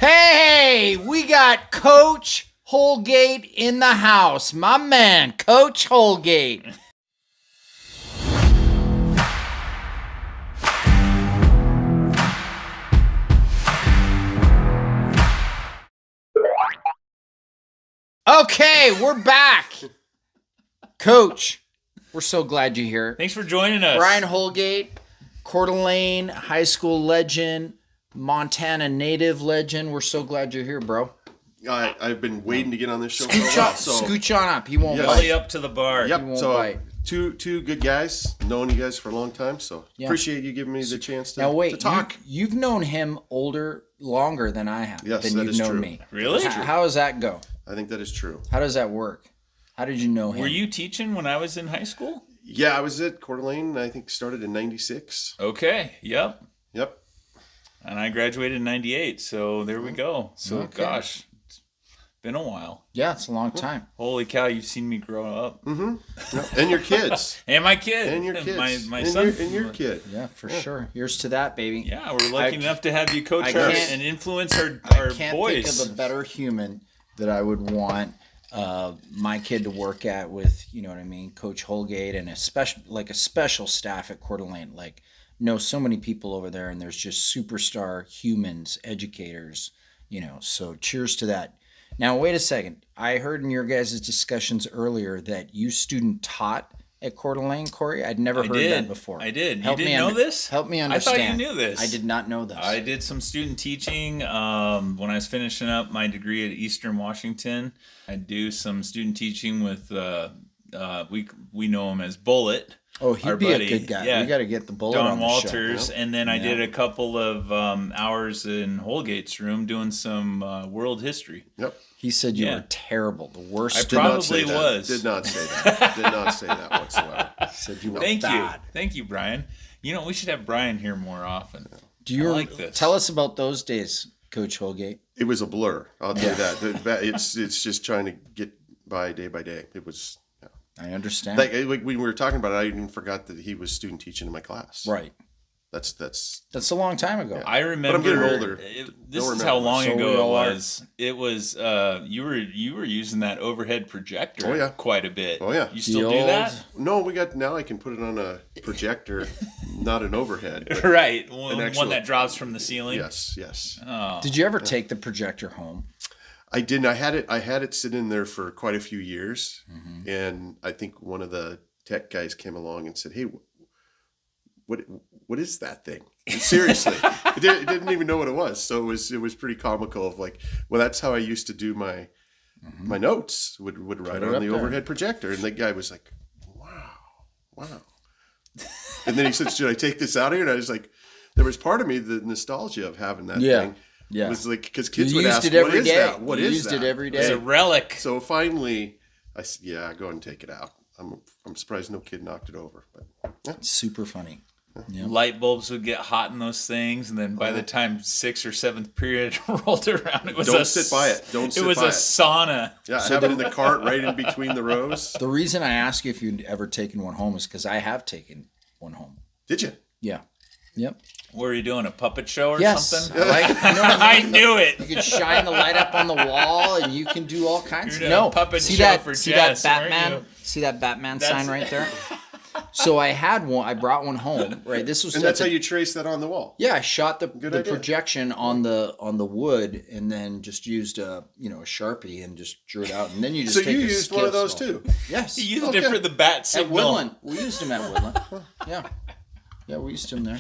Hey, we got Coach Holgate in the house. My man, Coach Holgate. Okay, we're back. Coach, we're so glad you're here. Thanks for joining us. Brian Holgate, Coeur d'Alene high school legend, Montana native legend. We're so glad you're here, bro. I've been waiting to get on this show. Scooch on up. He won't bite. Belly up to the bar. Yep. He won't So bite. two good guys, known you guys for a long time. So appreciate you giving me the chance to, Now wait, to talk. You've known him longer than I have. Yes, than that you've is known true. me. Really? How does that go? I think that is true. How does that work? How did you know him? Were you teaching when I was in high school? Yeah, I was at Coeur d'Alene. I think started in '96. Okay. Yep. Yep. And I graduated in '98. So there we go. So Okay. gosh, it's been a while. Yeah, it's a long time. Holy cow! You've seen me grow up. Mm-hmm. Yep. And your kids. And my kid. And your kids. My and son. and your kid. Yeah, for sure. Here's to that, baby. Yeah, we're lucky enough to have you coach I us can't- and influence our I can't boys. think of a better human that I would want my kid to work at with, you know what I mean, Coach Holgate, and a special staff at Coeur d'Alene. Like, know so many people over there, and there's just superstar humans, educators, you know. So cheers to that. Now, wait a second. I heard in your guys' discussions earlier that you student taught at Coeur d'Alene, Corey. I'd never heard that before. I did. Help You me didn't know this? Help me I understand. thought you knew this. I did not know this. I did some student teaching when I was finishing up my degree at Eastern Washington. I do some student teaching with we know him as Bullet. Oh, he'd our be buddy. a good guy. Yeah. We got to get the Bullet Don on the Walters, show. and then I Yeah. did a couple of hours in Holgate's room doing some world history. Yep. He said you Yeah. were terrible. The worst. I Did not say Probably that. was. Did not say that. Did not say that whatsoever. Said you were Thank bad. you, Brian. You know, we should have Brian here more often. Do you I like this. Tell us about those days, Coach Holgate? It was a blur. I'll tell you that. It's just trying to get by day. It was. Yeah. I understand. Like when we were talking about it, I even forgot that he was student teaching in my class. Right. That's a long time ago. I remember. But I'm getting older. This Don't is how remember. long So we ago it all are. was. It was you were using that overhead projector. Oh, yeah. Quite a bit. Oh, yeah. You still The do old- that? No, we got now. I can put it on a projector, not an overhead. But Right. One actual- that drops from the ceiling. yes. Oh. Did you ever take the projector home? I didn't. I had it sitting there for quite a few years, Mm-hmm. and I think one of the tech guys came along and said, "Hey, what is that thing?" Seriously, it didn't even know what it was. So it was pretty comical. Of like, well, that's how I used to do my notes. Would write it on up the there. overhead projector, and the guy was like, "Wow." And then he said, "Should I take this out of here?" And I was like, there was part of me, the nostalgia of having that Yeah. thing. Yeah. Was like, because kids You would used ask, it every "What is day. that? What You is used that?" it every day. It's a relic. So finally, I said, "Yeah, go ahead and take it out." I'm surprised no kid knocked it over. But yeah. Super funny. Yeah. Light bulbs would get hot in those things, and then by the time 6th or 7th period rolled around, it was Don't sit by it. Don't sit It was by a it. sauna. Yeah, I have it in the cart right in between the rows. The reason I ask you if you'd ever taken one home is because I have taken one home. Did you? Yeah. Yep. What were you doing? A puppet show or Yes. something? I like. You know what I I mean? knew it. You can shine the light up on the wall, and you can do all kinds. You're of doing a no puppet see show that. for See Jess, that weren't Batman. you? See that Batman That's- sign right there. So I had one. I brought one home. Right. This was. And that's how you trace that on the wall. Yeah, I shot the idea. projection on the wood, and then just used a Sharpie and just drew it out, and then you just So take you a used one of those sketch. too. Yes, He used Okay. it for the bat at signal. Woodland. We used them at Woodland. Yeah, we used them there.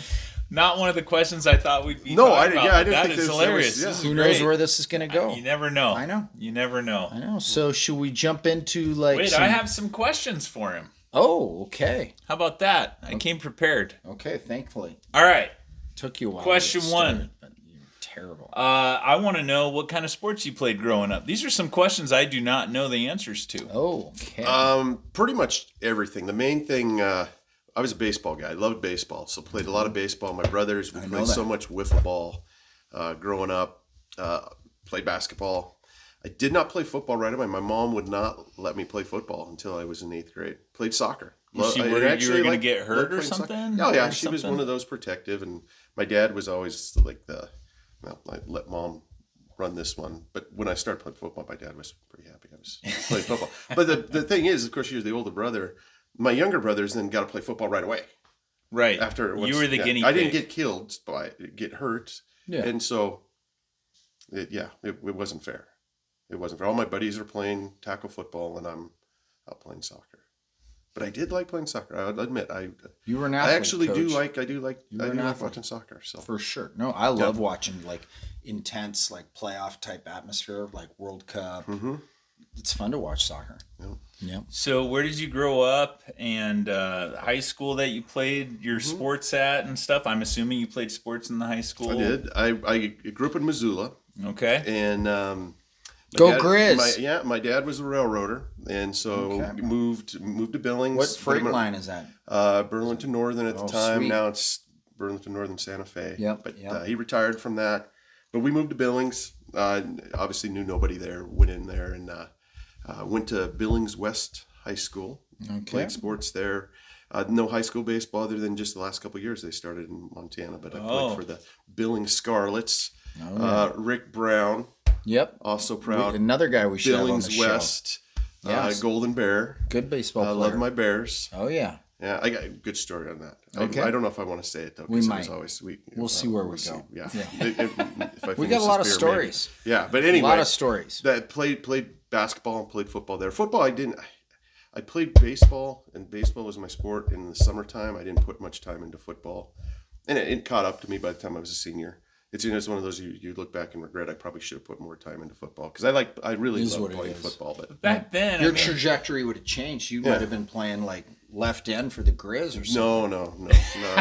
Not one of the questions I thought we'd be No, talking I didn't- about, yeah, I but didn't that think is there was- hilarious. yeah. This is Who great. knows where this is gonna go? You never know. I know. You never know. I know. So should we jump into like? Wait, some- I have some questions for him. Oh, okay. How about that? I came prepared. Okay, thankfully. All right. Took you a while. Question to get one. started, but you're terrible. I want to know what kind of sports you played growing up. These are some questions I do not know the answers to. Oh, okay. Pretty much everything. The main thing, I was a baseball guy. I loved baseball, so played a lot of baseball. My brothers, we know played that. so much wiffle ball growing up. Played basketball. I did not play football right away. My mom would not let me play football until I was in 8th grade. Played soccer. Was she I worried actually you were going to liked- get hurt liked or playing soccer. something? Oh yeah, Or she was something? one of those protective, and my dad was always like I let mom run this one. But when I started playing football, my dad was pretty happy I was playing football. But the thing is, of course, you're the older brother. My younger brothers then got to play football right away. Right. After you were the guinea pig. I didn't get killed, get hurt. Yeah. And so, it wasn't fair. It wasn't fair. All my buddies are playing tackle football, and I'm out playing soccer. But I did like playing soccer. I'll admit, You were an athlete, I actually Coach. do like athlete. watching soccer. So For sure. No, I love watching like intense, like playoff type atmosphere, like World Cup. Mm-hmm. It's fun to watch soccer. Yeah. So where did you grow up, and high school that you played your sports at and stuff? I'm assuming you played sports in the high school. I did. I grew up in Missoula, Okay. and Go dad, Grizz! my dad was a railroader, and so moved to Billings. What freight line is that? Burlington Northern at the time. Sweet. Now it's Burlington Northern Santa Fe. Yep, But he retired from that. But we moved to Billings. Obviously knew nobody there. Went in there and went to Billings West High School. Okay. Played sports there. No high school baseball other than just the last couple of years. They started in Montana, but I played for the Billings Scarlets. Rick Brown. Yep. Also proud. Another guy we should have on the Billings show. West. Yes. Golden Bear. Good baseball I player. love my Bears. Oh, yeah. Yeah, I got a good story on that. Okay. I don't know if I want to say it though. We 'cause it might. was always sweet. We'll see where we we'll go. See. Yeah. Yeah. If I We finish got a lot of this beer, maybe. stories. Yeah, but anyway, A lot of stories. That played basketball and played football there. Football, I didn't. I played baseball, and baseball was my sport. In the summertime, I didn't put much time into football, and it caught up to me by the time I was a senior. It's one of those you look back and regret. I probably should have put more time into football because I really Is love what it playing is. football. But Back then, Your trajectory would have changed. You might have been playing like left end for the Grizz or something. no,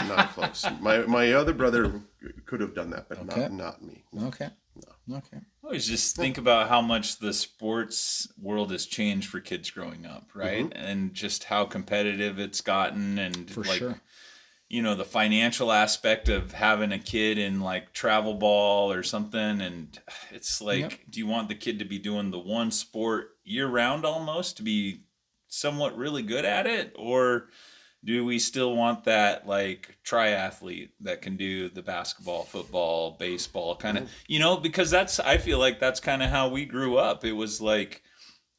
not close. My other brother could have done that, but not me. Okay. Okay. I always just think about how much the sports world has changed for kids growing up, right? And just how competitive it's gotten, and For like, sure. The financial aspect of having a kid in like travel ball or something. And it's like, do you want the kid to be doing the one sport year round almost to be somewhat really good at it? Or do we still want that like triathlete that can do the basketball, football, baseball kind of, because I feel like that's kind of how we grew up. It was like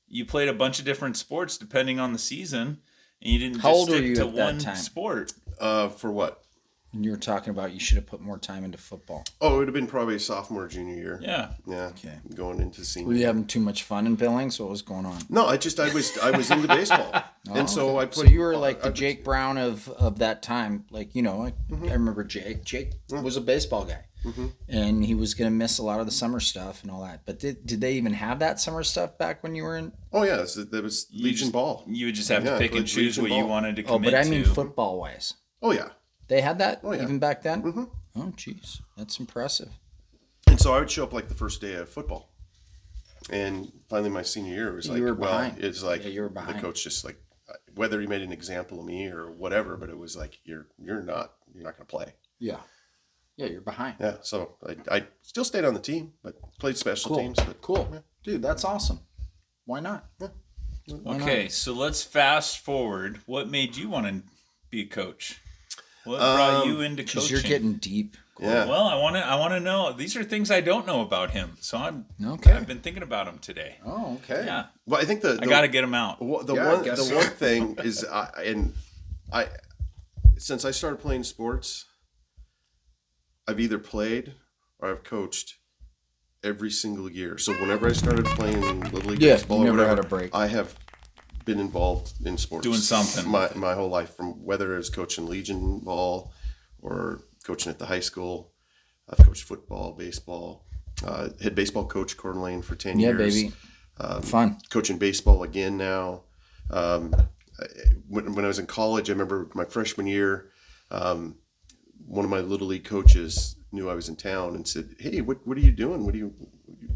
you played a bunch of different sports depending on the season, and you didn't How just old were stick you to at that one time? sport. For what? And you were talking about you should have put more time into football. Oh, it would have been probably sophomore, junior year. Yeah. Yeah. Okay. Going into senior. Were you having too much fun in Billings? What was going on? No, I was into baseball, and so I put. So you were like the Jake Brown of that time. Like, I remember Jake. Jake was a baseball guy. And he was going to miss a lot of the summer stuff and all that. But did they even have that summer stuff back when you were in? Oh yeah, that was Legion ball. You would just have to pick and played choose Legion what you ball. wanted to Oh, commit but I to. mean football wise. Oh yeah, They had that yeah. even back then? Oh, jeez. That's impressive. and so I would show up like the first day of football, and finally my senior year was like, You were behind. it's like Yeah, you were behind. the coach just like whether he made an example of me or whatever, but it was like you're not going to play. Yeah. Yeah, you're behind. Yeah, so I still stayed on the team, but played special teams. But, Cool. Dude, that's awesome. Why not? Yeah. Why Okay, not? so let's fast forward. What made you want to be a coach? What brought you into Because coaching? you're getting deep. Yeah. Well, I want to know. These are things I don't know about him, so Okay. I've been thinking about him today. Oh, okay. Yeah, Well, I think I got to get him out. The one thing is I since I started playing sports, I've either played or I've coached every single year. So whenever I started playing Little League baseball, you or never whatever, had a break. I have been involved in sports, Doing something. my whole life, from whether it was coaching Legion ball or coaching at the high school. I've coached football, baseball, head baseball coach Coeur d'Alene for 10 Yeah, years. baby. Fun. Coaching baseball again now. When I was in college, I remember my freshman year, one of my Little League coaches knew I was in town and said, "Hey, what are you doing? You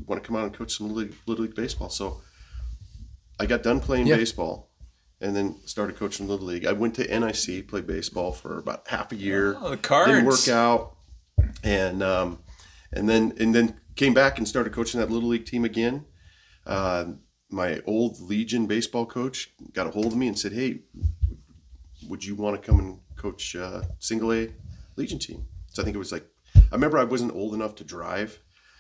want to come out and coach some Little League baseball?" So I got done playing baseball and then started coaching Little League. I went to NIC, played baseball for about half a year. Oh, the cards. Didn't work out, and then came back and started coaching that Little League team again. My old Legion baseball coach got a hold of me and said, "Hey, would you want to come and coach single A Legion team?" So I think it was like, I remember I wasn't old enough to drive,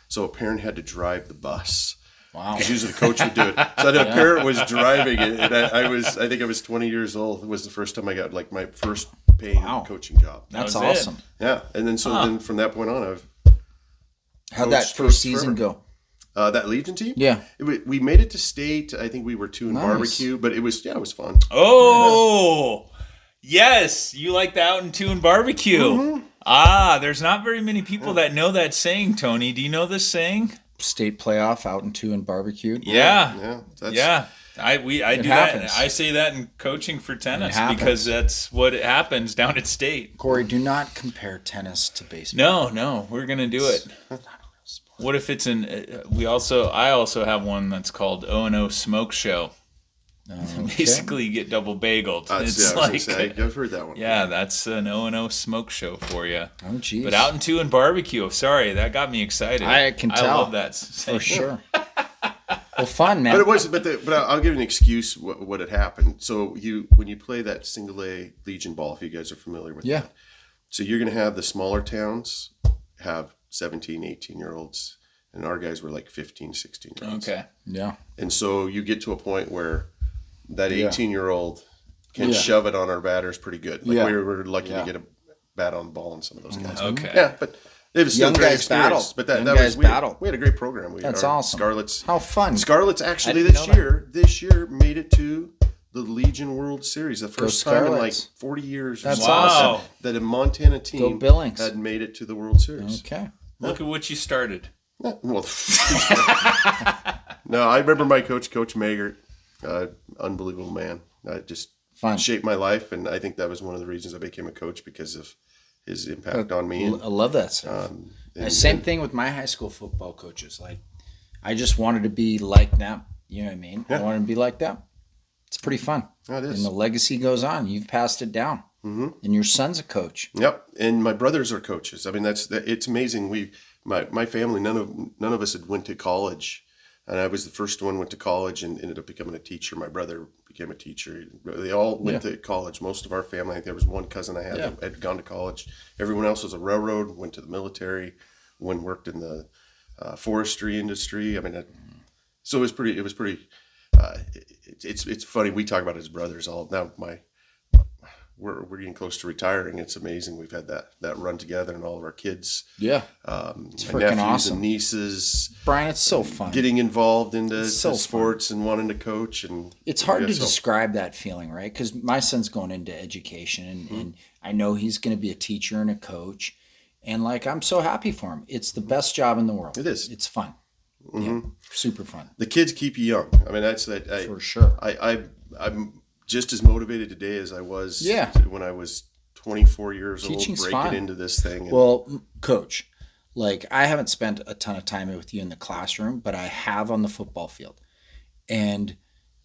So a parent had to drive the bus. Wow. Because usually the coach would do it. So the parent was driving it, and I think I was 20 years old. It was the first time I got like my first paying coaching job. That's was awesome. Yeah, and then then from that point on, I've How'd that first season go? That Legion team. Yeah, we made it to state. I think we were 2 in barbecue, but it was fun. Oh, yes, you like the out and 2 in barbecue. Mm-hmm. There's not very many people that know that saying. Tony, do you know this saying? State playoff, out and 2 in barbecue. Yeah. I do happens. that. I say that in coaching for tennis because that's what happens down at state. Corey, do not compare tennis to baseball. No, we're gonna do it. What if it's I also have one that's called O&O Smoke Show. Okay. Basically, you get double bageled. I've heard that one. Yeah, that's an O&O Smoke Show for you. Oh, geez. But out and 2 in barbecue. Sorry, that got me excited. I can tell. I love that for sure. Well, fun, man. But it was. But I'll give you an excuse what had happened. So when you play that single A Legion ball, if you guys are familiar with that, so you're going to have the smaller towns have 17, 18-year-olds, and our guys were like 15, 16-year-olds. Okay. Yeah. And so you get to a point where that 18-year-old can shove it on our batters pretty good. Like we were lucky to get a bat on the ball on some of those guys. Okay. Yeah, but it was still Young a great guys experience. battle. But that Young was guys battle. We had a great program. That's awesome. Scarlets. How fun. Scarlets actually didn't know this year made it to the Legion World Series. The first time in like 40 years. That's awesome. That a Montana team had made it to the World Series. Okay. Look at what you started. Yeah, well, no, I remember my coach, Coach Magert, unbelievable man. Just shaped my life, and I think that was one of the reasons I became a coach because of his impact on me. I love that stuff. Same thing with my high school football coaches. Like, I just wanted to be like them. You know what I mean? I wanted to be like them. It's pretty fun. It is. And the legacy goes on. You've passed it down. Mm-hmm. And your son's a coach. Yep. And my brothers are coaches. I mean, it's amazing. My family, none of us had went to college, and I was the first one went to college and ended up becoming a teacher. My brother became a teacher. They all went to college. Most of our family, I think there was one cousin I had that had gone to college. Everyone else was a railroad, went to the military, one worked in the forestry industry. I mean, so it was pretty. It's funny. We talk about his brothers all now. We're getting close to retiring. It's amazing. We've had that run together, and all of our kids. Yeah, it's my freaking nephews awesome. And nieces. Brian, it's so fun. Getting involved into sports and wanting to coach, and it's hard to describe that feeling, right? Because my son's going into education, and I know he's going to be a teacher and a coach, and like I'm so happy for him. It's the best job in the world. It is. It's fun. Yeah, super fun. The kids keep you young. I mean, that's that. For sure. I'm just as motivated today as I was when I was 24 years Teaching's old, fun. breaking into this thing. Well, Coach, like I haven't spent a ton of time with you in the classroom, but I have on the football field. And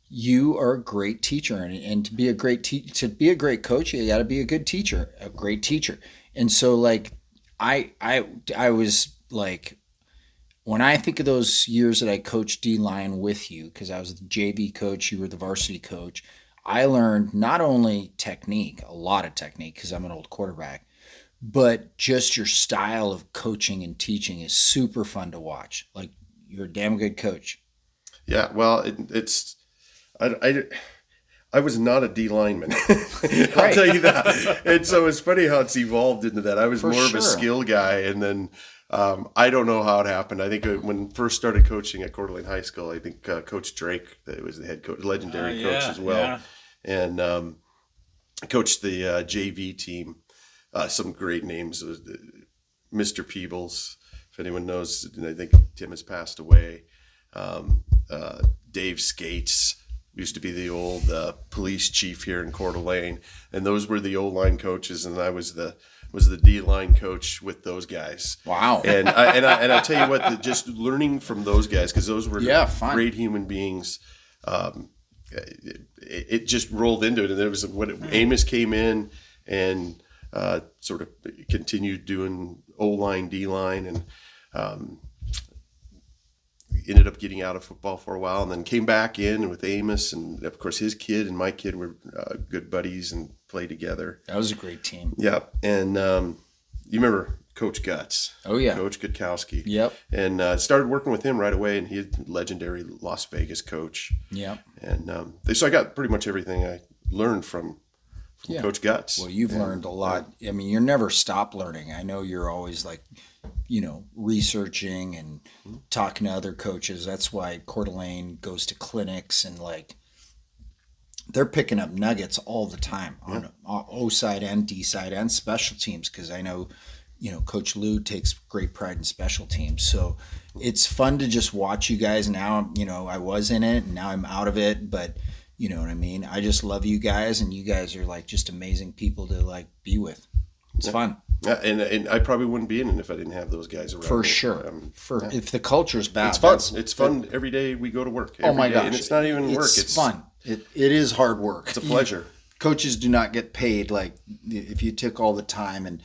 you are a great teacher, and to be a great coach, you got to be a good teacher, a great teacher. And so, like, I was like, when I think of those years that I coached D-line with you, because I was the JV coach, you were the varsity coach. I learned not only technique, a lot of technique, because I'm an old quarterback, but just your style of coaching and teaching is super fun to watch. Like, you're a damn good coach. Yeah, well, I was not a D lineman. I'll tell you that. And so it's funny how it's evolved into that. I was more of a skill guy, and then I don't know how it happened. I think when first started coaching at Coeur d'Alene High School, I think Coach Drake was the head coach, legendary coach as well. Yeah. And I coached the JV team. Some great names. Mr. Peebles, if anyone knows, and I think Tim has passed away. Dave Skates used to be the old police chief here in Coeur d'Alene, and those were the O-line coaches, and I was the D-line coach with those guys. Wow! And I tell you what, just learning from those guys, because those were great human beings. It just rolled into it, and there was Amos came in and sort of continued doing O-line, D-line, and ended up getting out of football for a while, and then came back in with Amos, and of course his kid and my kid were good buddies and played together. That was a great team. Yeah, and you remember Coach Guts. Oh, yeah. Coach Gutkowski. Yep. And started working with him right away, and he's a legendary Las Vegas coach. Yep. And so I got pretty much everything I learned from Coach Guts. Well, you've learned a lot. I mean, you're never stop learning. I know you're always like, researching and talking to other coaches. That's why Coeur d'Alene goes to clinics and like they're picking up nuggets all the time on O side and D side and special teams, because I know, Coach Lou takes great pride in special teams. So it's fun to just watch you guys now. I was in it and now I'm out of it, but you know what I mean? I just love you guys, and you guys are like just amazing people to like be with. It's fun. Yeah, and I probably wouldn't be in it if I didn't have those guys around. For me. sure. If the culture's bad, it's fun. It's fun every day we go to work. Oh my gosh. And it's not even work. It's fun. It is hard work. It's a pleasure. Coaches do not get paid like if you took all the time and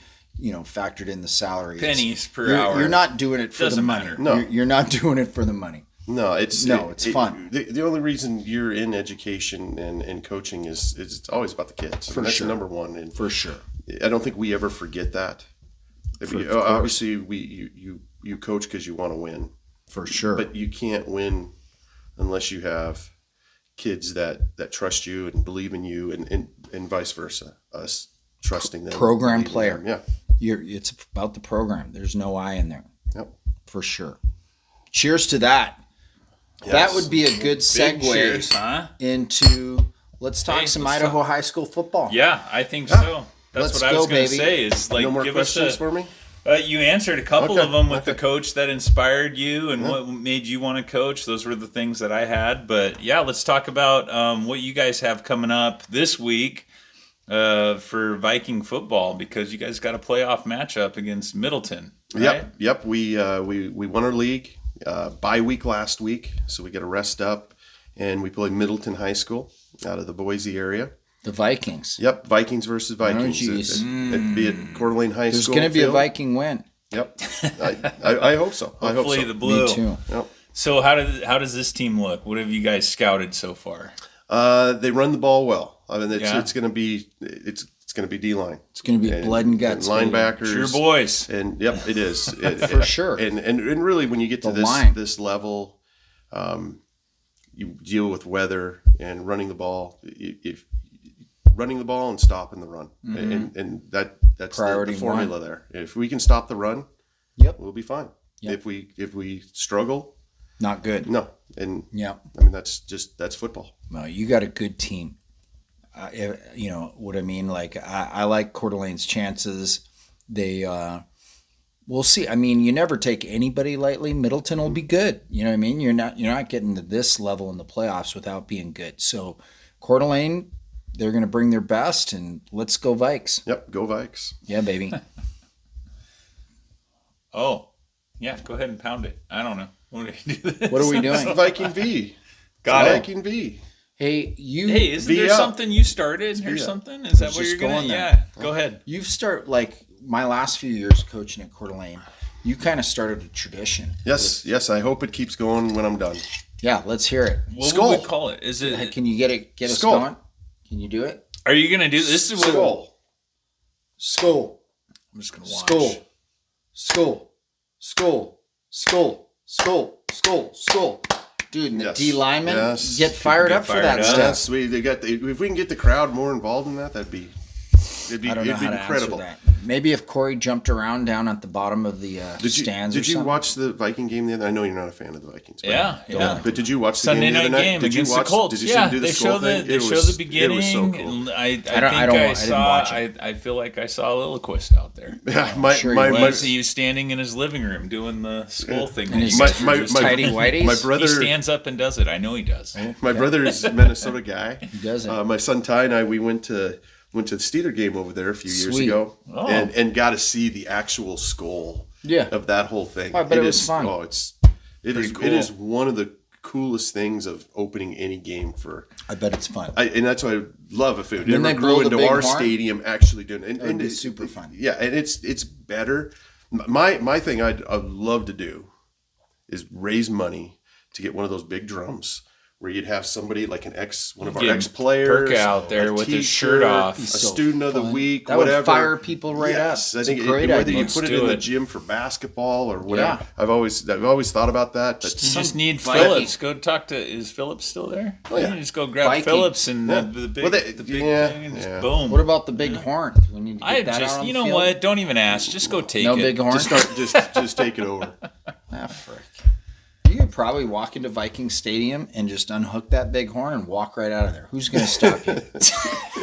factored in the salary. Pennies per hour. You're not doing it for Doesn't the money. matter. No. You're not doing it for the money. No, it's fun. The only reason you're in education and coaching is it's always about the kids. For that's sure. number one. And For sure. I don't think we ever forget that. Obviously, you coach because you want to win. For sure. But you can't win unless you have kids that trust you and believe in you, and vice versa. Us trusting them. Program player. Yeah. It's about the program. There's no I in there. Yep. For sure. Cheers to that. Yes. That would be a good Big segue cheers, huh? into let's talk some let's Idaho high school football. Yeah, I think so. That's Let's what I was go, going to baby. say is like No more give us questions for me? You answered a couple Okay, of them with okay. the coach that inspired you and what made you want to coach. Those were the things that I had. But yeah, let's talk about what you guys have coming up this week for Viking football, because you guys got a playoff matchup against Middleton. Right? Yep. We won our league bye week last week, so we got to rest up, and we play Middleton High School out of the Boise area. The Vikings. Yep, Vikings versus Vikings. geez. It'd be at Coeur d'Alene High There's School. going to be a field. Viking win. Yep, I hope so. I hope Hopefully so. the blue. Me too. Yep. So how does this team look? What have you guys scouted so far? They run the ball well. I mean, Yeah. it's going to be it's going to be D-line. It's going to be blood and guts. and baby. linebackers. It's your boys. And yep, it is For sure. And really, when you get to The line. this level, you deal with weather and running the ball. If running the ball and stopping the run, and that's Priority the formula one. there. If we can stop the run, Yep. we'll be fine. Yep. If we struggle, Not good. no. And Yep. I mean that's football. Well, you got a good team. You know what I mean? Like I like Coeur d'Alene's chances. They we'll see. I mean, you never take anybody lightly. Middleton will be good. You know what I mean? You're not getting to this level in the playoffs without being good. So Coeur d'Alene, they're going to bring their best, and let's go Vikes. Yep, go Vikes. Yeah, baby. Oh, yeah. Go ahead and pound it. I don't know. What do you do? This? What are we It's the doing? Viking V. Got It's the it. Viking V. Hey, you. Hey, isn't there V up. something you started or V up. something? Is that what just you're gonna? going there. Yeah. Go ahead. You've start like my last few years coaching at Coeur d'Alene. You kind of started a tradition. Yes. I hope it keeps going when I'm done. Yeah, let's hear it. What Skull. would we call it? Is Hey, it? can you get us Skull. going? Can you do it? Are you gonna do this? Is what Skull. I'm just gonna watch. Skull. Dude, and the Yes. D linemen Yes. get fired up for fired that up. stuff. Yes, if we can get the crowd more involved in that, it'd be I don't know how to incredible. answer that. Maybe if Corey jumped around down at the bottom of the stands or Did you something. watch the Viking game the other? I know you're not a fan of the Vikings. But, Yeah. But did you watch the Sunday game the other night night? game Did you against watch? the Colts. Did you Yeah, see they the show skull thing? the beginning. It was so cool. And I I didn't saw. watch it. I feel like I saw a liloquist out there. Yeah, I see you standing in his living room doing the skull thing. And his my tidy whities. my He brother stands up and does it. I know he does. my brother is a Minnesota guy. He does it. My son Ty and I we went to the Steeler game over there a few years Sweet. ago, Oh. and got to see the actual skull Yeah. of that whole thing. I bet it was is- fun. Oh, it Pretty is cool. it is one of the coolest things of opening any game for. I bet it's fun. And that's why I love if it Didn't never they grew blow the into big our horn? stadium actually doing it. That'd be it's super fun. Yeah, and it's better. My thing I'd love to do is raise money to get one of those big drums where you'd have somebody like one of our Get ex-players Perka out there a with his t-shirt, shirt off. a So student of the fun. week, That whatever. would fire people right yes, up. I think It's a great whether idea. you put it Let's in do the it. gym for basketball or whatever. Yeah. I've always thought about that. But You just need Viking. Phillips. Go talk to. Is Phillips still there? Oh, yeah. You just go grab Viking. Phillips and Yeah. the big, Well, the big thing, and just boom. What about the big horn? We need to get I that out just, on you the know field? what? Don't even ask. Just go take No it. big horn. just take it over. Ah, frick. You could probably walk into Viking Stadium and just unhook that big horn and walk right out of there. Who's going to stop you?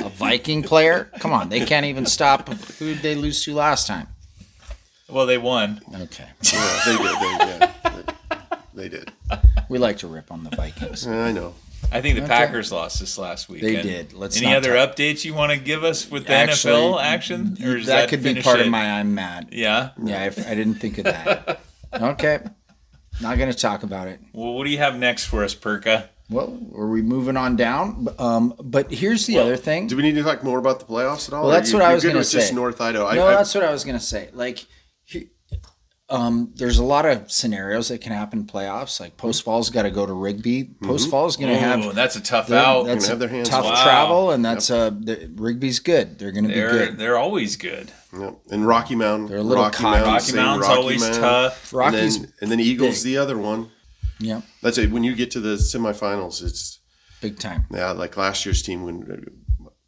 A Viking player? Come on, they can't even stop. Who did they lose to last time? Well, they won. Okay. Yeah, they did. We like to rip on the Vikings. I know. I think the Okay. Packers lost this last weekend. They did. Let's Any not other talk- updates you want to give us with the Actually, NFL action? Or is that could be finish part of it? my I'm mad. Yeah. Yeah, I didn't think of that. Okay. Not going to talk about it. Well, what do you have next for us, Perka? Well, are we moving on down? But here's the other thing. Do we need to talk more about the playoffs at all? Well, that's what I was going to say. Just North Idaho. No, that's what I was going to say. Like, there's a lot of scenarios that can happen in playoffs. Like Post Falls got to go to Rigby. Post Falls going to Oh, have that's a tough out. that's Gonna have their a hands tough full. Wow. travel, and that's Rigby's good. They're going to be good. They're always good. Yep. And Rocky Mountain. They're a little Rocky cocky. Mountain, Rocky same Mountain's Rocky always Mountain. tough. Rockies, And then Eagles, big. the other one. yeah, That's it. When you get to the semifinals, it's big time. like last year's team when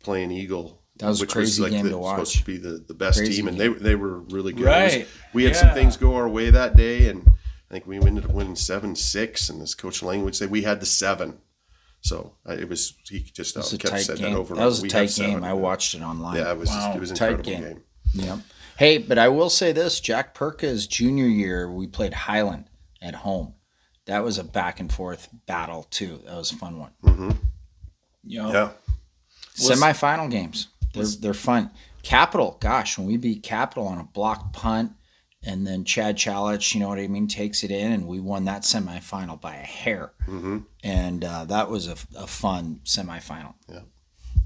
playing Eagle. That was a which crazy was like game to watch. Supposed to be the best Crazy team, and game. they were really good. Right. We had Yeah. some things go our way that day, and I think we ended up winning 7-6. And as Coach Lang would say, we had the 7. So he just It was a kept tight saying game. that over. That was a We tight have 7. game. I watched it online. Yeah, it was Wow. it was an Tight incredible game. game. Yep. Hey, but I will say this: Jack Perka's junior year, we played Highland at home. That was a back and forth battle too. That was a fun one. Yeah. Semifinal games, they're fun. Capital, gosh, when we beat Capital on a blocked punt, and then Chad Chalich, you know what I mean, takes it in, and we won that semifinal by a hair. And that was a fun semifinal.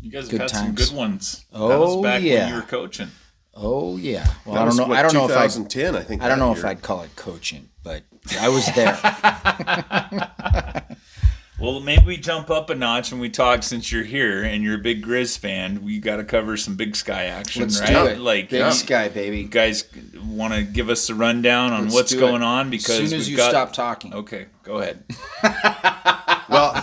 You guys have Good had some times. good ones. That Oh, was back yeah. when you were coaching. Oh yeah. Well, That I was, don't know. what, I don't know if 2010, I think. I don't that know year. if I'd call it coaching, but I was there. Well, maybe we jump up a notch and we talk since you're here and you're a big Grizz fan. We got to cover some Big Sky action, Let's right? do it. Like, Big Sky, baby. you guys want to give us the rundown on Let's what's do going it. on? Because as soon as we've you got... stop talking. Okay, go ahead. Well,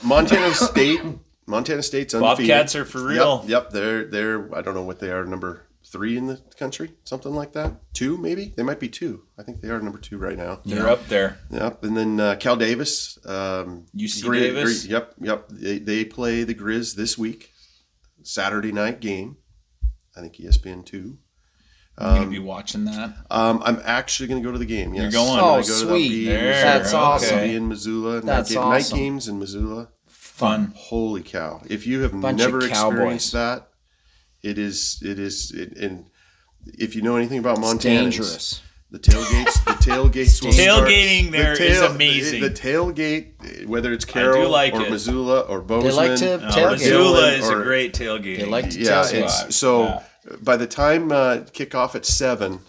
Montana State's undefeated. Bobcats are for real. Yep. They're I don't know what they are, number 3 in the country, something like that. 2 maybe. They might be 2. I think they are number 2 right now. You're up there. Yep. And then Cal Davis. UC Davis? Yep. They play the Grizz this week. Saturday night game. I think ESPN 2. You're going to be watching that? I'm actually going to go to the game. Yes. You're going? I'm Oh, gonna go to sweet. the There, That's awesome. I'll be in Missoula. That's Night awesome. games in Missoula. Fun. Holy cow! If you have Bunch never of experienced cowboys. that, it is, and if you know anything about It's Montana, dangerous. the tailgates will start. Tailgating there is amazing. The tailgate, whether it's Carroll like or it. Missoula or Bozeman, They like to tailgate. Missoula is or- a great tailgate. They like to yeah, tailgate. it's so. By the time kickoff at 7,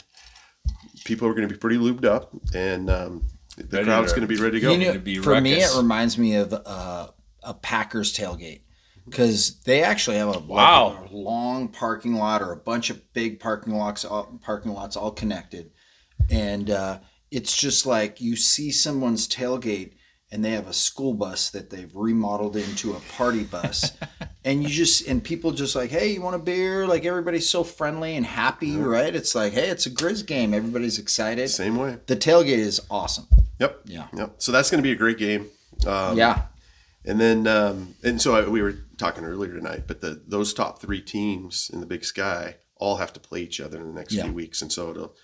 people are going to be pretty lubed up, and the Ready crowd's to- going to be ready to go. You know, to be for me, ruckus. it reminds me of a Packers tailgate because they actually have Wow. a long parking lot or a bunch of big parking lots all connected, and it's just like you see someone's tailgate and they have a school bus that they've remodeled into a party bus, and people just like, hey, you want a beer? Like everybody's so friendly and happy, right? It's like, hey, it's a Grizz game. Everybody's excited. Same way. The tailgate is awesome. Yep. Yeah. Yep. So that's going to be a great game. Yeah. And then, and so we were talking earlier tonight, but those top 3 teams in the Big Sky all have to play each other in the next Yeah. few weeks, and so it'll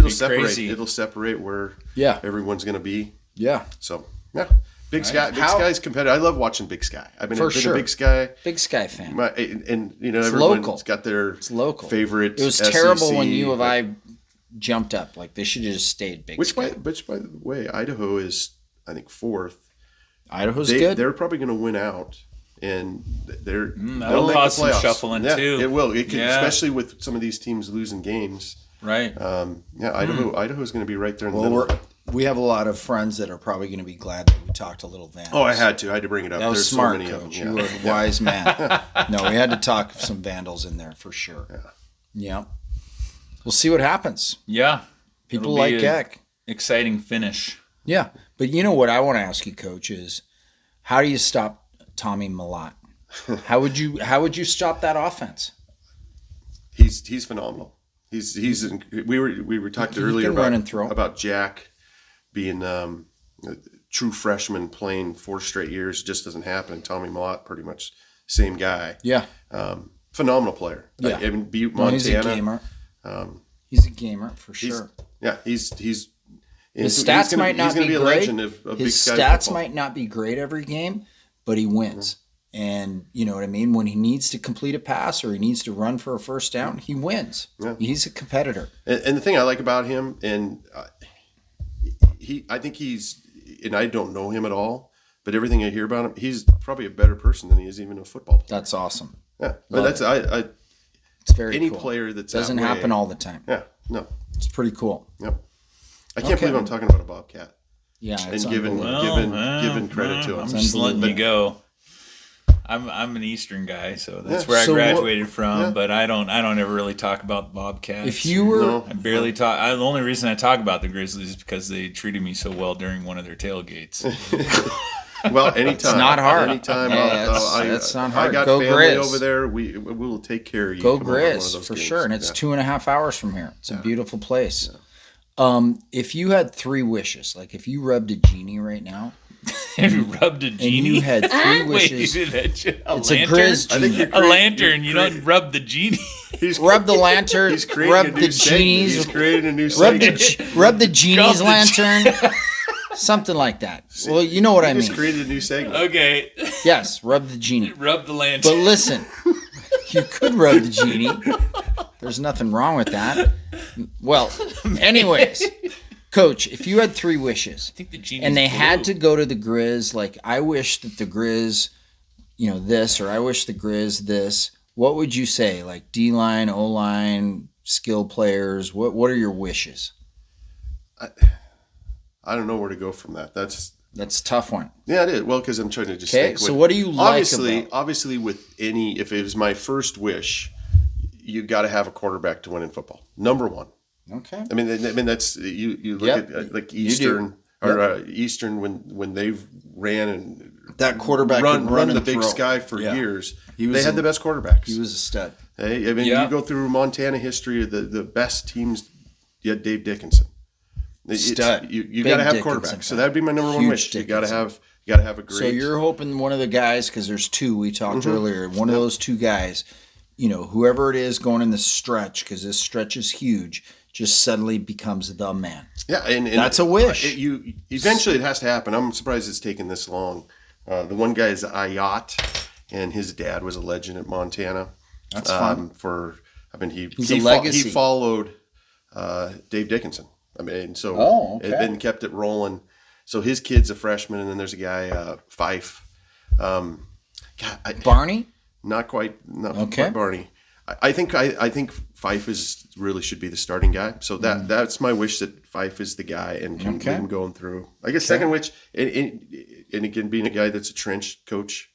Be separate. crazy. It'll separate where Yeah. everyone's going to be. Yeah. So yeah, Big Sky's competitive. I love watching Big Sky. I've been For a sure. Big Sky. Big Sky fan. And you know, It's everyone's local. got their It's local. favorite. It was SEC, terrible when U of but- I jumped up. Like they should have just stayed Big Sky. Which by the way, Idaho is I think 4th. Idaho's good. They're probably going to win out, and they'll that'll make cause the some playoffs. shuffling, yeah, too. It will. It can, Yeah. especially with some of these teams losing games. Right. Idaho is going to be right there in the Well, middle. We have a lot of friends that are probably going to be glad that we talked a little Vandals. Oh, I had to bring it up. That was There's smart, so many Coach. of You them. were a wise man. No, we had to talk some Vandals in there for sure. Yeah. We'll see what happens. Yeah. People It'll like be a Keck. Exciting finish. Yeah. But you know what I want to ask you, Coach, is how do you stop Tommy Malott? How would you stop that offense? He's phenomenal. We were talking earlier can run and throw. about Jack being a true freshman playing 4 straight years. Just doesn't happen. Tommy Malott, pretty much same guy. Yeah. Phenomenal player. Yeah. I mean, beat Montana. He's a gamer. He's a gamer for sure. His stats might not be a great. legend of Big His Sky stats football. might not be great every game, but he wins. And you know what I mean? When he needs to complete a pass or he needs to run for a first down, he wins. Yeah. He's a competitor. And the thing I like about him, and I think and I don't know him at all, but everything I hear about him, he's probably a better person than he is even a football player. That's awesome. Yeah, but that's It's very any cool. player that's doesn't that way, happen all the time. Yeah, no, It's pretty cool. yep. I can't believe I'm talking about a Bobcat Yeah, and it's giving unbelievable. giving credit to him. I'm just letting you go. I'm an Eastern guy, so that's where I So graduated from. yeah. But I don't ever really talk about the Bobcats. If you were No. I barely talk. The only reason I talk about the Grizzlies is because they treated me so well during one of their tailgates. Well, anytime. It's not hard. Anytime. Yeah, that's not hard. I got Go family Grizz. over there. We will take care of you. Go Come over to one of Grizz those for games. sure, and it's Yeah. 2.5 hours from here. It's a beautiful place. If you had 3 wishes, like if you rubbed a genie right now, Have you rubbed a and genie? you had 3 Wait, wishes, a it's a lantern? Grizz I think genie. you're A lantern. You you're don't rub the genie. He's Rub the lantern, He's creating rub a new the segment. genies, He's creating a new rub segment. rub the genie's the lantern, something like that. Well, you know what I He just mean. created a new segment. Okay. Yes, rub the genie. Rub the lantern. But listen, you could rub the genie. There's nothing wrong with that. Well, anyways, Coach, if you had 3 wishes I think the genie's and they blue. had to go to the Grizz, like I wish that the Grizz, this, or I wish the Grizz this, what would you say? Like D-line, O-line, skill players, what are your wishes? I don't know where to go from that. That's a tough one. yeah, it is. Well, because I'm trying to just Okay, think. so what do you like obviously, about- obviously, with any, if it was my first wish, you got to have a quarterback to win in football. Number one. Okay. I mean that's you look Yep, at like you do. Eastern Eastern when they've ran and That quarterback run could run the and Big throw. Sky for Yeah. years. He was They had a- the best quarterbacks. He was a stud. Hey, I mean, Yeah. you go through Montana history, the best teams. You had Dave Dickinson. Stud. You Big got to have Dickinson quarterbacks. So fan. that'd be my number one Huge wish. You got to Dickinson. have a great. So you're hoping one of the guys, because there's 2 we talked earlier, one of those 2 guys, whoever it is going in the stretch, because this stretch is huge, just suddenly becomes the man. Yeah, and That's a wish. Eventually it has to happen. I'm surprised it's taken this long. The one guy is Ayat, and his dad was a legend at Montana. That's fun. He's a legacy. He followed Dave Dickinson. I mean, so Oh, okay. and kept it rolling. So his kid's a freshman, and then there's a guy Fife. Barney? Not quite Okay. Barney. I think Fife really should be the starting guy. So that's my wish, that Fife is the guy and can Okay. lead him going through. I guess second wish, and again being a guy that's a trench coach.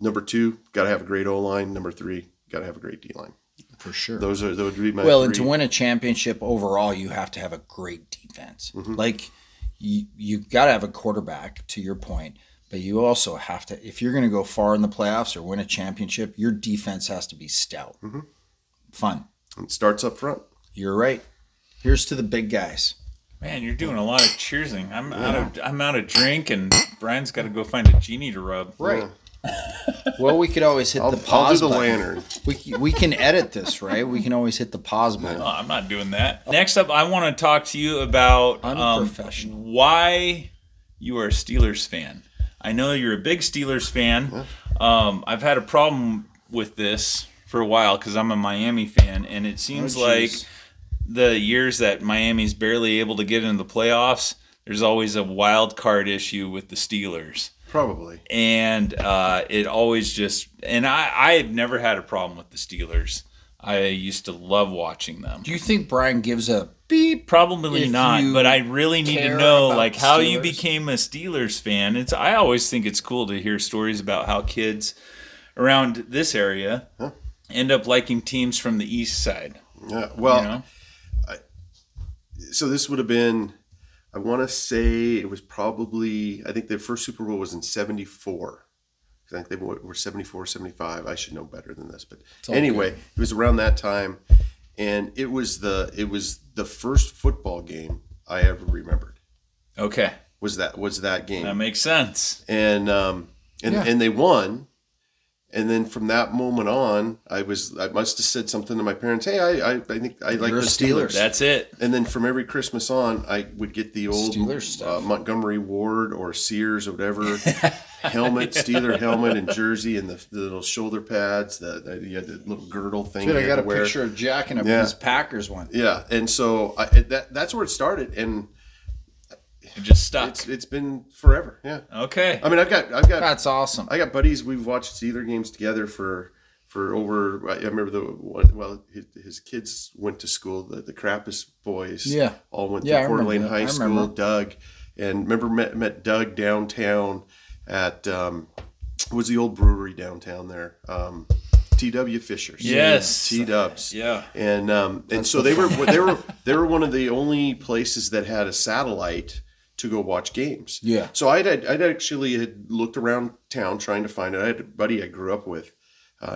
Number 2, got to have a great O line. Number 3, got to have a great D line. For sure. Those would be my Well, 3. and to win a championship overall, you have to have a great defense. Like, you got to have a quarterback, to your point, but you also have to, if you're going to go far in the playoffs or win a championship, your defense has to be stout. Fun. It starts up front. You're right. Here's to the big guys. Man, you're doing a lot of cheersing. I'm out of drink, and Brian's got to go find a genie to rub. Right. Well, we could always hit I'll the do pause the button. lantern. We can edit this, right? We can always hit the pause button. Oh, I'm not doing that. Next up, I want to talk to you about Unprofessional. why you are a Steelers fan. I know you're a big Steelers fan. I've had a problem with this for a while because I'm a Miami fan, and it seems like geez. the years that Miami's barely able to get into the playoffs, there's always a wild card issue with the Steelers. Probably. And it always just, and I've never had a problem with the Steelers. I used to love watching them. Do you think Brian gives a beep? Probably If not, you but I really need to care know about like the how you Steelers? became a Steelers fan. I always think it's cool to hear stories about how kids around this area end up liking teams from the east side. Yeah. Well, You know? so this would have been, I want to say it was probably, I think their first Super Bowl was in 74. I think they were 74, 75. I should know better than this. But anyway, it was around that time. And it was the first football game I ever remembered. Okay. Was that game. That makes sense. And they won. And then from that moment on, I must have said something to my parents. Hey, I think I like the Steelers. That's it. And then from every Christmas on, I would get the old Steelers stuff. Montgomery Ward or Sears or whatever helmet, Steeler helmet and jersey, and the little shoulder pads. You had the little girdle thing. Dude, you I had got to a wear. picture of Jack in Yeah. his Packers one. Yeah, and so that's where it started, and It just stuck. it's been forever. Yeah. Okay. I mean, I've got That's awesome. I got buddies. We've watched Steeler games together for over. I remember his kids went to school. The Krappus boys, all went to Coeur d'Alene High School. Doug, and remember met Doug downtown at what was the old brewery downtown there. T.W. Fisher's. Yes. T-Dubs. Yeah. And so they were one of the only places that had a satellite to go watch games. Yeah. So I'd actually had looked around town trying to find it. I had a buddy I grew up with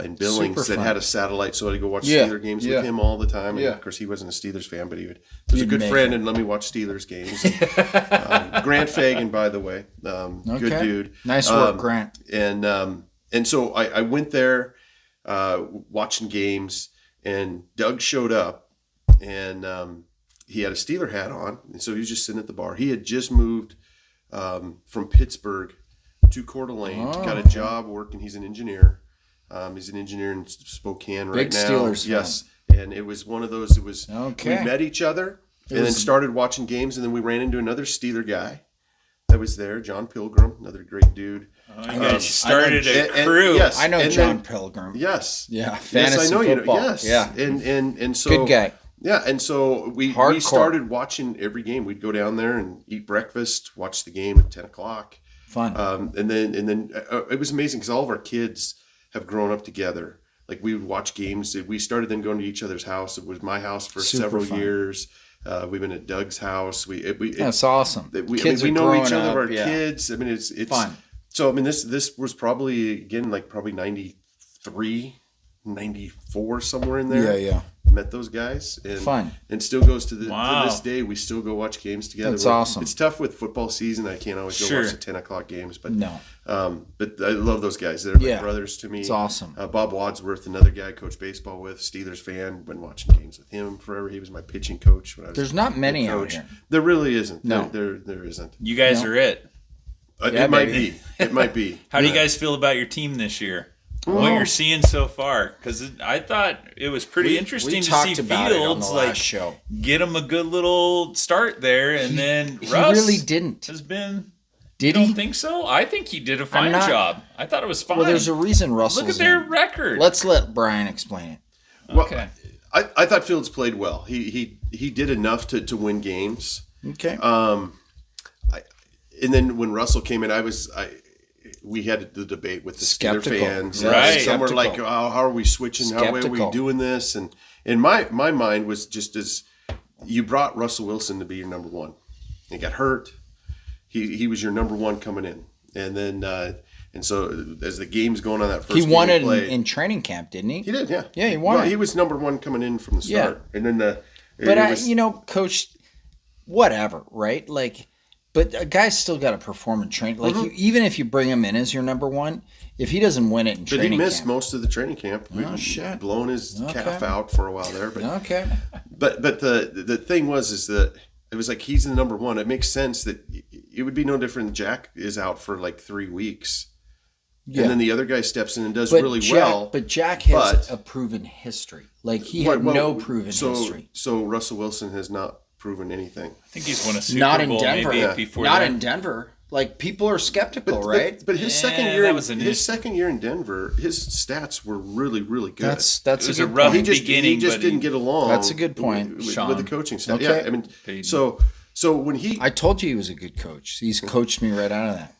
in Billings Super that fun. had a satellite, so I'd go watch Yeah. Steeler games Yeah. with him all the time. And Yeah. of course, he wasn't a Steelers fan, but he was a You'd good make friend it. and let me watch Steelers games. And, Grant Fagan, by the way, good dude. Nice work, Grant. And so I went there watching games, and Doug showed up, and he had a Steeler hat on, and so he was just sitting at the bar. He had just moved from Pittsburgh to Coeur d'Alene, got a job working. He's an engineer. He's an engineer in Spokane right Big now. Steelers fan. Yes, and it was one of those. It was Okay. we met each other, and then started watching games, and then we ran into another Steeler guy that was there, John Pilgrim, another great dude. You guys started a crew. Yes, I know and John then- Pilgrim. Yes. Yeah, Yes, fantasy I know football. you know. Yes. Yeah. And so Good guy. Yeah, and so we Hardcore. started watching every game. We'd go down there and eat breakfast, watch the game at 10:00. Fun. And then it was amazing because all of our kids have grown up together. Like we would watch games. We started then going to each other's house. It was my house for Super several fun. years. We've been at Doug's house. That's awesome. We know each other, our kids. I mean, it's Fun. So I mean, this was probably again like probably 93, 94 somewhere in there. Yeah. Met those guys and Fun. and still goes to Wow. to this day. We still go watch games together. That's awesome. It's tough with football season. I can't always go Sure. watch the 10:00 games, but No. but I love those guys. They're Yeah. like brothers to me. It's awesome. Bob Wadsworth, another guy I coached baseball with, Steelers fan. Been watching games with him forever. He was my pitching coach when I was. There's not many a out coach. here. There really isn't. No. there isn't. You guys No. are it. Yeah, It might baby. be. It might be. How do you guys feel about your team this year? What you're seeing so far? Because I thought it was pretty interesting We to talked see about it on the Fields last show. get him a good little start there, and then He Russ really didn't. has been. Did You he? don't think so? I think he did a fine not- job. I thought it was fine. Well, there's a reason Russell's Look at their in. record. Let's let Brian explain it. Well, Okay. I thought Fields played well. He did enough to win games. Okay. And then when Russell came in, we had the debate with the Steeler Skeptical. fans. Right. Some were like, Skeptical. oh, how are we switching? How are we Skeptical. doing this? And my mind was just as you brought Russell Wilson to be your number one. He got hurt. He was your number one coming in. And then and so as the game's going on that first He game won it played, in training camp, didn't he? he did, yeah. Yeah, he won Well, it. he was number one coming in from the Yeah. start. And then But Coach, whatever, right? Like, but a guy's still got to perform in training. Like, even if you bring him in as your number one, if he doesn't win it in But he training missed camp, most of the training camp. Oh, shit. Blown his Okay. calf out for a while there. But okay, but the thing is that it was like he's the number one. It makes sense that it would be no different than Jack is out for like 3 weeks. yeah. And then the other guy steps in and does but really Jack, well. But Jack has but- a proven history. Like he had Well, no proven history. So Russell Wilson has not proven anything. I think he's won a Super Not in Bowl Denver. maybe before Not that. in Denver. Like people are skeptical, right? But his second Yeah, year, that was an his second year in Denver, his stats were really, really good. That's It a was a good rough point. beginning, he just but didn't get along. That's a good point, with Sean. the coaching staff. Okay. Yeah, I mean, Peyton. so when he I told you he was a good coach. He's coached me right out of that.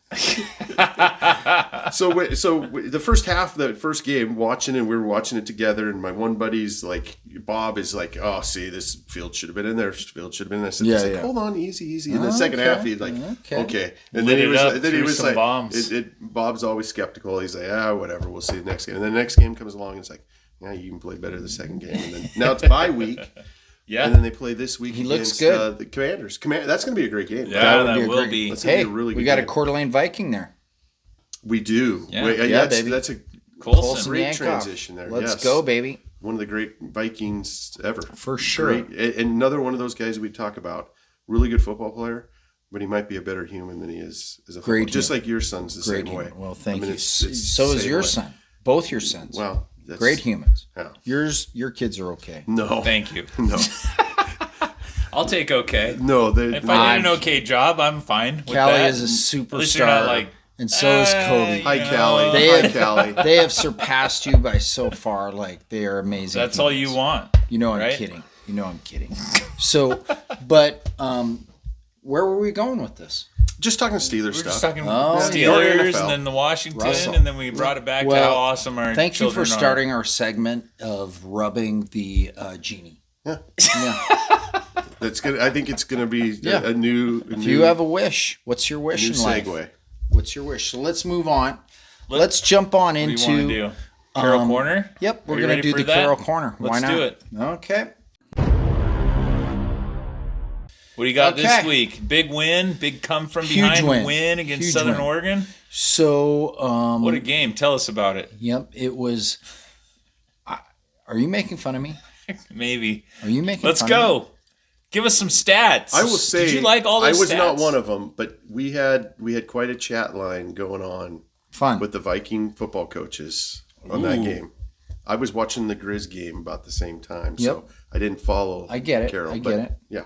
so the first half, the first game, watching it, we were watching it together, and my one buddy's like, Bob is like, oh, see, this field should have been in there. Field should have been in there. I said, Yeah. hold on, easy. And the second half, he's like, okay. And Lit then he it was, up, then he threw was some like, bombs. Bob's always skeptical. He's like, whatever, we'll see the next game. And then the next game comes along, and it's like, yeah, you can play better the second game. And then now it's bye week. Yeah. And then they play this week He looks against good. the Commanders. That's going to be a great game. Yeah, would that be a will great- be. That's gonna Hey, be a really we good got a game. Coeur d'Alene Viking there. We do. Yeah. Yeah, baby. That's a Colson. great Yankoff. transition there. Let's Yes. go, baby. One of the great Vikings ever. For sure. Great. And another one of those guys we talk about. Really good football player, but he might be a better human than he is as a football Great player. Just human. like your son's the Great same way. human. Well, thank you. it's So the is same your way. son. Both your sons. Wow. That's, Great humans. Yeah. Your kids are okay. No. Thank you. No. I'll take okay. No. If I did an okay job, I'm fine with Callie that. is a At least you're not superstar, like, and so is Kobe. Hi, you know, Callie. They Hi, have- Callie. They have surpassed you by so far. Like they are amazing. That's all you humans. want. You know I'm right? kidding. You know I'm kidding. So, but where were we going with this? Just talking Steelers We're stuff. just talking Oh, Steelers NFL. and then the Washington, Russell. and then we brought it back to Well, how awesome our Thank you for children are. starting our segment of rubbing the genie. Yeah. Yeah. That's good. I think it's going to be Yeah. a new. If you have a wish, what's your wish new in life? segue. What's your wish? So let's move on. Let's jump on What do you into. want to do? Carol Corner? Yep, we're Are you gonna ready do for the that? Carol Corner. Why Let's not? do it. Okay. What do you got this Okay. week? Big win, big come from Huge behind win. against Huge Southern win. Oregon. So, What a game! Tell us about it. yep, it was. Are you making fun of me? Maybe. Are you making? Let's fun of me? go. Give us some stats. I will say, Did you like all I those was stats? not one of them, but we had quite a chat line going on Fun. with the Viking football coaches on that game. I was watching the Grizz game about the same time, so I didn't follow. I get it. Carol, I but, get it. Yeah,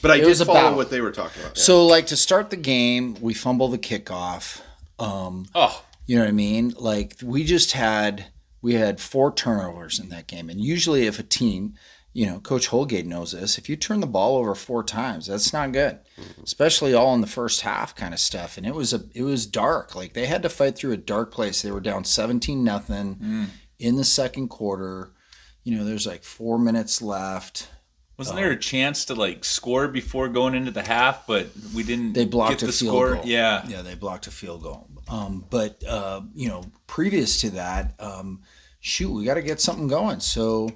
but I It did was a follow battle. what they were talking about. Yeah. So, like to start the game, we fumble the kickoff. Oh, You know what I mean? Like we had 4 turnovers in that game, and usually if a team, Coach Holgate knows this. If you turn the ball over 4 times, that's not good, especially all in the first half kind of stuff. And it was dark. Like they had to fight through a dark place. They were down 17-0 in the second quarter. There's like 4 minutes left. wasn't there a chance to like score before going into the half, but we didn't They blocked get the a field score? goal. Yeah. Yeah, they blocked a field goal. But previous to that, we got to get something going. So,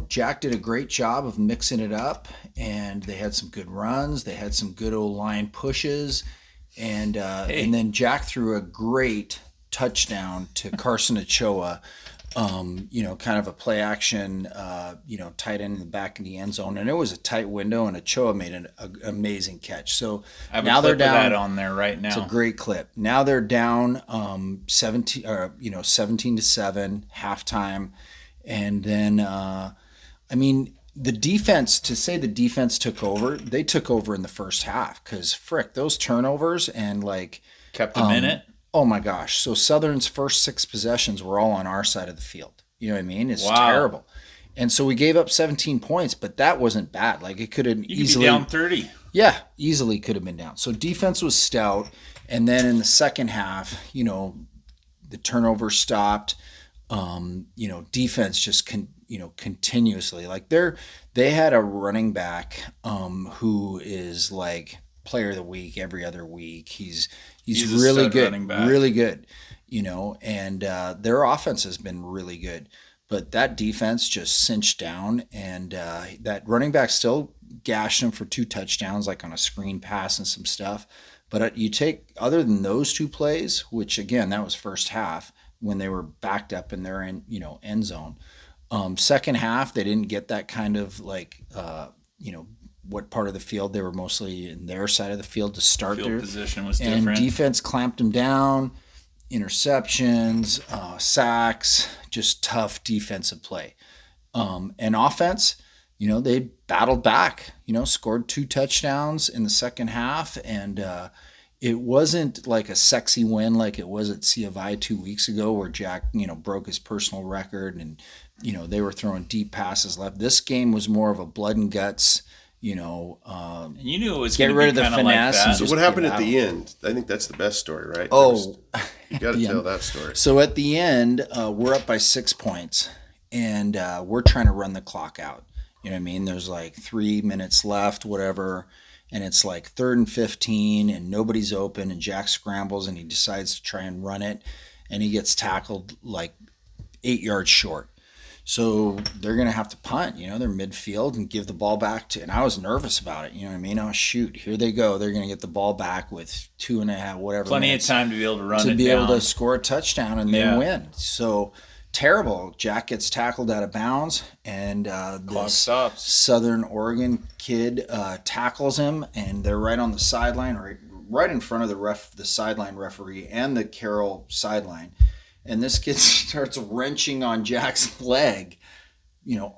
Jack did a great job of mixing it up, and they had some good runs. They had some good old line pushes, and then Jack threw a great touchdown to Carson Ochoa. Kind of a play action, tight end in the back of the end zone, and it was a tight window, and Ochoa made an amazing catch. So I have now a they're clip of down. that on there right now. It's a great clip. Now they're down 17 to 7 halftime, and then the defense. To say the defense took over, they took over in the first half because those turnovers and Kept them in it. oh my gosh. So Southern's first 6 possessions were all on our side of the field. You know what I mean? It's Wow. terrible. And so we gave up 17 points, but that wasn't bad. Like it could have You could easily be down 30. Yeah, easily could have been down. So defense was stout, and then in the second half, the turnover stopped. Defense just continuously they had a running back who is like player of the week every other week. He's He's a really stud good, running back. really good. And their offense has been really good. But that defense just cinched down, and that running back still gashed him for 2 touchdowns, like on a screen pass and some stuff. But you take, other than those 2 plays, which again, that was first half when they were backed up in their end zone. Second half, they didn't get that kind of what part of the field. They were mostly in their side of the field to start Field their position was and different. defense clamped them down. Interceptions, sacks, just tough defensive play. And offense, they battled back, scored 2 touchdowns in the second half. And it wasn't like a sexy win like it was at C of I 2 weeks ago where Jack, broke his personal record and, they were throwing deep passes left. This game was more of a blood and guts, And you knew it was get going rid to of be the kind of like finesse that. and So just what happened get at the out. end? I think that's the best story, right? Oh, You got to Yeah. tell that story. So at the end, we're up by 6 points, and we're trying to run the clock out. You know what I mean? There's like 3 minutes left, whatever, and it's like 3rd and 15, and nobody's open, and Jack scrambles, and he decides to try and run it, and he gets tackled like 8 yards short. So they're going to have to punt, they're midfield and give the ball back to, and I was nervous about it. You know what I mean? Oh, shoot, here they go. They're going to get the ball back with 2.5, whatever. Plenty minutes of time to be able to run to it be down. able to score a touchdown and they Yeah. win. So terrible. Jack gets tackled out of bounds, and Clock this stops. Southern Oregon kid tackles him, and they're right on the sideline, right in front of the sideline referee and the Carroll sideline. And this kid starts wrenching on Jack's leg,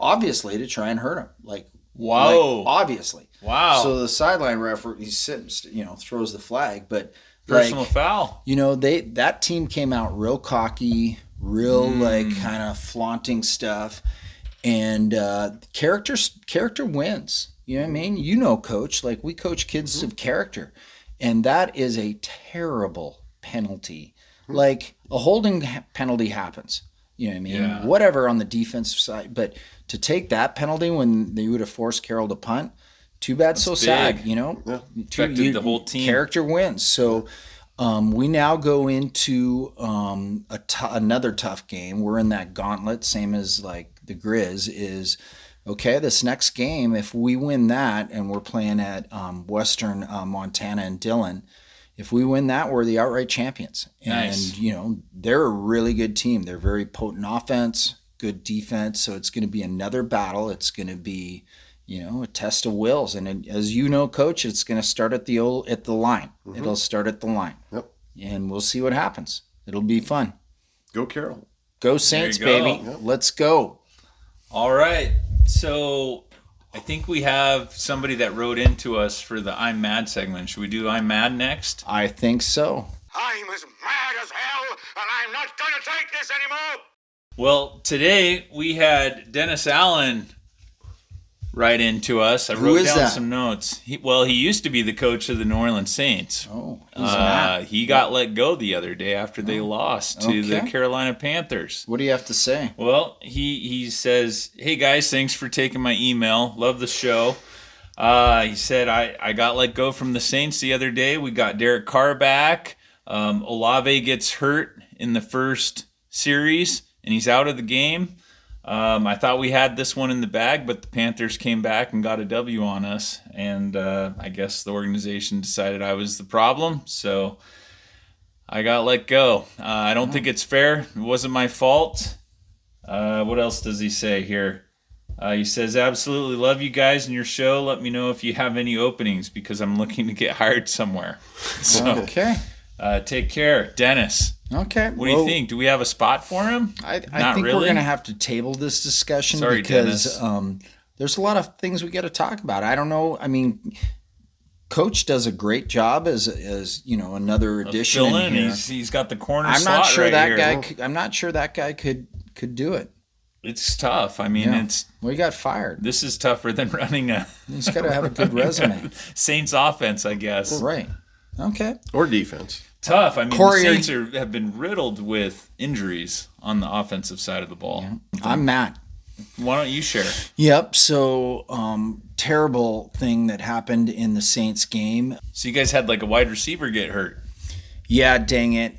obviously to try and hurt him. Whoa. Obviously. Wow. So the sideline referee, he's sitting, throws the flag, but Personal foul. that team came out real cocky, real kind of flaunting stuff, and character wins. You know what I mean? Coach, we coach kids of character, and that is a terrible penalty. Like a holding penalty happens. You know what I mean? Yeah. Whatever on the defensive side, but to take that penalty when they would have forced Carroll to punt, too bad, so big. sad. Yeah. Affected the whole team. Character wins. So we now go into another tough game. We're in that gauntlet, same as like the Grizz is. Okay, this next game, if we win that, and we're playing at Western Montana and Dillon, if we win that, we're the outright champions. Nice. And, they're a really good team. They're very potent offense, good defense. So it's going to be another battle. It's going to be, a test of wills. And as you know, Coach, it's going to start at the line. Mm-hmm. It'll start at the line. Yep. And we'll see what happens. It'll be fun. Go Carroll. Go Saints, There you go. baby. Yep. Let's go. All right. So I think we have somebody that wrote into us for the I'm Mad segment. Should we do I'm Mad next? I think so. I'm as mad as hell, and I'm not gonna take this anymore! Well, today we had Dennis Allen write into us. I Who wrote is down that? some notes. He used to be the coach of the New Orleans Saints. Oh, he's mad. He got let go the other day after they lost to the Okay. Carolina Panthers. What do you have to say? Well, he says, "Hey guys, thanks for taking my email. Love the show." He said, I got let go from the Saints the other day. We got Derek Carr back. Olave gets hurt in the first series, and he's out of the game. I thought we had this one in the bag, but the Panthers came back and got a W on us. And I guess the organization decided I was the problem, so I got let go. I don't think it's fair. It wasn't my fault. What else does he say here? He says, absolutely love you guys and your show. Let me know if you have any openings because I'm looking to get hired somewhere. So Okay. take care. Dennis, Okay. what do you think? Do we have a spot for him? I Not think really? we're going to have to table this discussion Sorry, because Dennis. there's a lot of things we got to talk about. I don't know. I mean, Coach does a great job as another addition Fill in in. here. He's got the corner I'm slot not sure right that here. guy. I'm not sure that guy could do it. It's tough. I mean, Yeah. it's Well, he got fired. this is tougher than running a He's got to have a good resume. Saints offense, I guess. Right. Okay. Or defense. Tough. I mean, Corey, the Saints have been riddled with injuries on the offensive side of the ball. I'm Matt. Why don't you share? Yep. So, terrible thing that happened in the Saints game. So you guys had like a wide receiver get hurt. Yeah, dang it.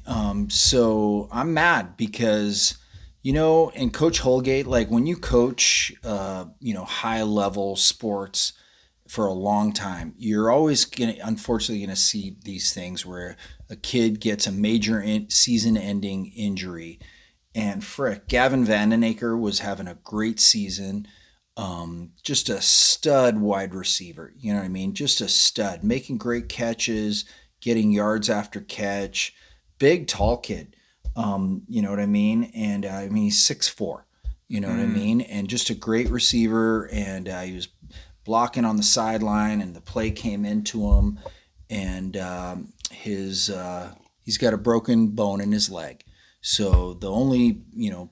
So I'm mad because, and Coach Holgate, like when you coach, high level sports for a long time, you're always unfortunately going to see these things where a kid gets a major season ending injury. And frick, Gavin Vandenaker was having a great season. Just a stud wide receiver. You know what I mean? Just a stud, making great catches, getting yards after catch, big, tall kid. You know what I mean? And he's 6'4", you know what I mean? And just a great receiver. And he was blocking on the sideline and the play came into him. And he's got a broken bone in his leg. So the only,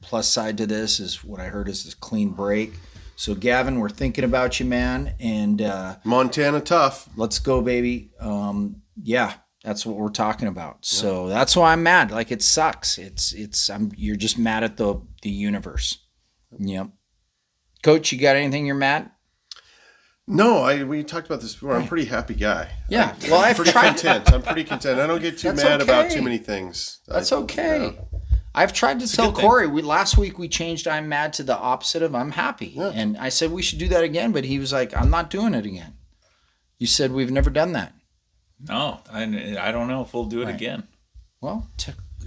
plus side to this is what I heard is this clean break. So Gavin, we're thinking about you, man, and Montana tough. let's go, baby. Yeah, that's what we're talking about. So that's why I'm mad. Like, it sucks. You're just mad at the universe. Yep. Coach, you got anything you're mad? No, we talked about this before. I'm a pretty happy guy. Yeah. Well, I've Pretty tried. content. I'm pretty content. I don't get too That's mad about okay. too many things. That's okay. I've tried to tell good thing. Corey. Last week we changed "I'm mad" to the opposite of "I'm happy," and I said we should do that again. But he was like, "I'm not doing it again." You said we've never done that. No, I don't know if we'll do it Right. again. Well,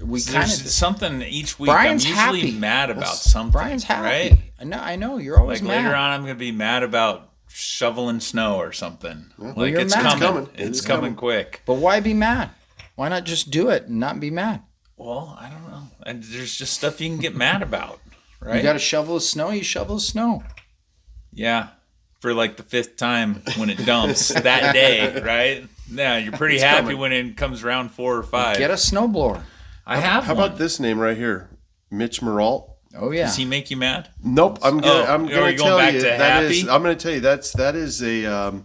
we kind There's of. something each week. Brian's I'm usually happy. mad about something. Brian's happy. Right? I know. You're always Like mad. later on, I'm going to be mad about shoveling snow or something. Like you're it's mad. coming. It's coming. It's It's coming coming. quick. But why be mad? Why not just do it and not be mad? Well, I don't know. And there's just stuff you can get mad about, right? You got to shovel the snow. You shovel the snow. Yeah, for like the 5th time when it dumps that day, right? Yeah, you're pretty happy coming. when it comes round 4 or 5. Get a snowblower. I have How one. about this name right here, Mitch Moralt? Oh yeah. Does he make you mad? Nope. I'm are gonna you going tell back you to that happy? is. I'm gonna tell you that is a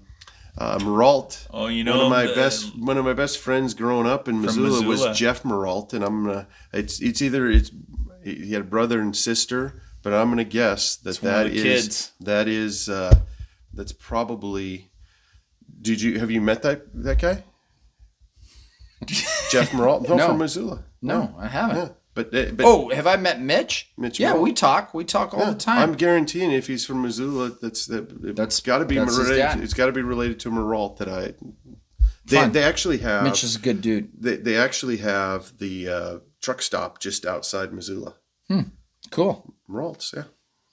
Moralt. Oh, you know one of my best friends growing up in Missoula was Missoula. Jeff Moralt, and I'm gonna. It's either he had a brother and sister, but I'm gonna guess that one of the kids. that's probably. Have you met that guy? Jeff Moralt? No, No. from Missoula. No, I haven't. Yeah. But Oh, have I met Mitch? Mitch Yeah, Moralt. we talk. We talk all the time. I'm guaranteeing if he's from Missoula, that's got to be that's his related. dad. It's got to be related to Moralt. Fun. They actually have. Mitch is a good dude. They actually have the truck stop just outside Missoula. Cool. Moralt's, yeah.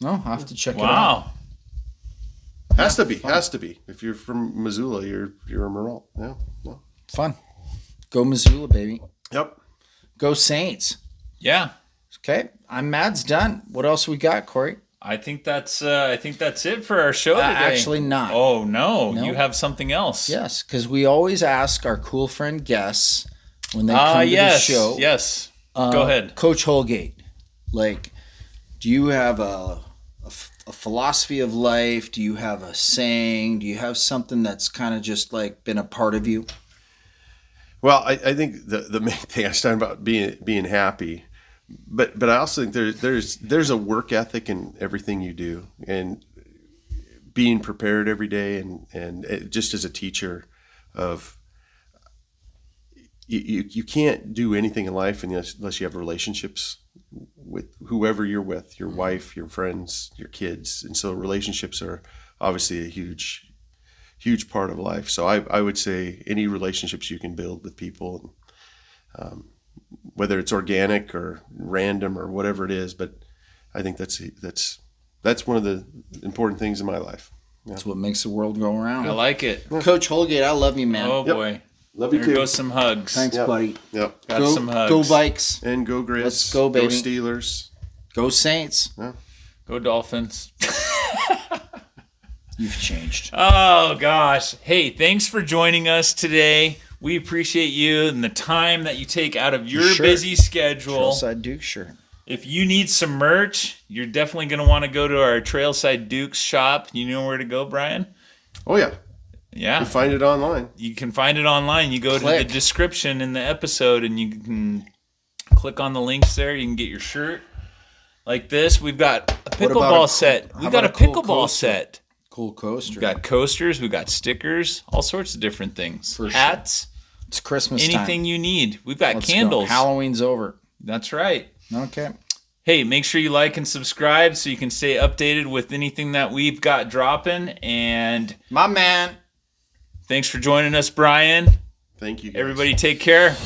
No, I'll have to check it out. Wow. Has to be. If you're from Missoula, you're a Moralt. Yeah. No. Fun. Go Missoula, baby. Yep. Go Saints. Yeah. Okay, I'm mad's done. What else we got, Corey? I think that's it for our show today. Actually not. Oh no, No. you have something else. Yes, because we always ask our cool friend guests when they come to yes. the show. Yes. Go ahead. Coach Holgate. Like, do you have a philosophy of life? Do you have a saying? Do you have something that's kind of just like been a part of you? Well, I think the main thing I was talking about being happy, but I also think there's a work ethic in everything you do, and being prepared every day, and just as a teacher of you can't do anything in life unless you have relationships with whoever you're with, your wife, your friends, your kids, and so relationships are obviously a huge part of life. So I would say any relationships you can build with people, whether it's organic or random or whatever it is, but I think that's one of the important things in my life. Yeah. That's what makes the world go around. I like it. Coach Holgate, I love you, man. Oh boy. Love you There too. goes some hugs. Thanks, Yep. buddy. Yep. Got Go, some hugs. go Bikes. And go Grizz. Let's go, baby. Go Steelers. Go Saints. Go Dolphins. You've changed. Oh gosh. Hey, thanks for joining us today. We appreciate you and the time that you take out of your Sure. busy schedule. Trailside Dukes shirt. If you need some merch, you're definitely going to want to go to our Trailside Dukes shop. You know where to go, Brian? Oh yeah. Yeah. You find it online. You can find it online. You go Click. to the description in the episode and you can click on the links there. You can get your shirt like this. We've got a about pickleball a set. how We've got a about a cool pickleball coaster? set. Cool coaster. We've got coasters. We've got stickers. All sorts of different things. For sure. Hats. It's Christmas Anything time. you need. We've got Let's candles. Go. Halloween's over. That's right. Okay. Hey, make sure you like and subscribe so you can stay updated with anything that we've got dropping. And My man. thanks for joining us, Brian. Thank you, guys. Everybody take care.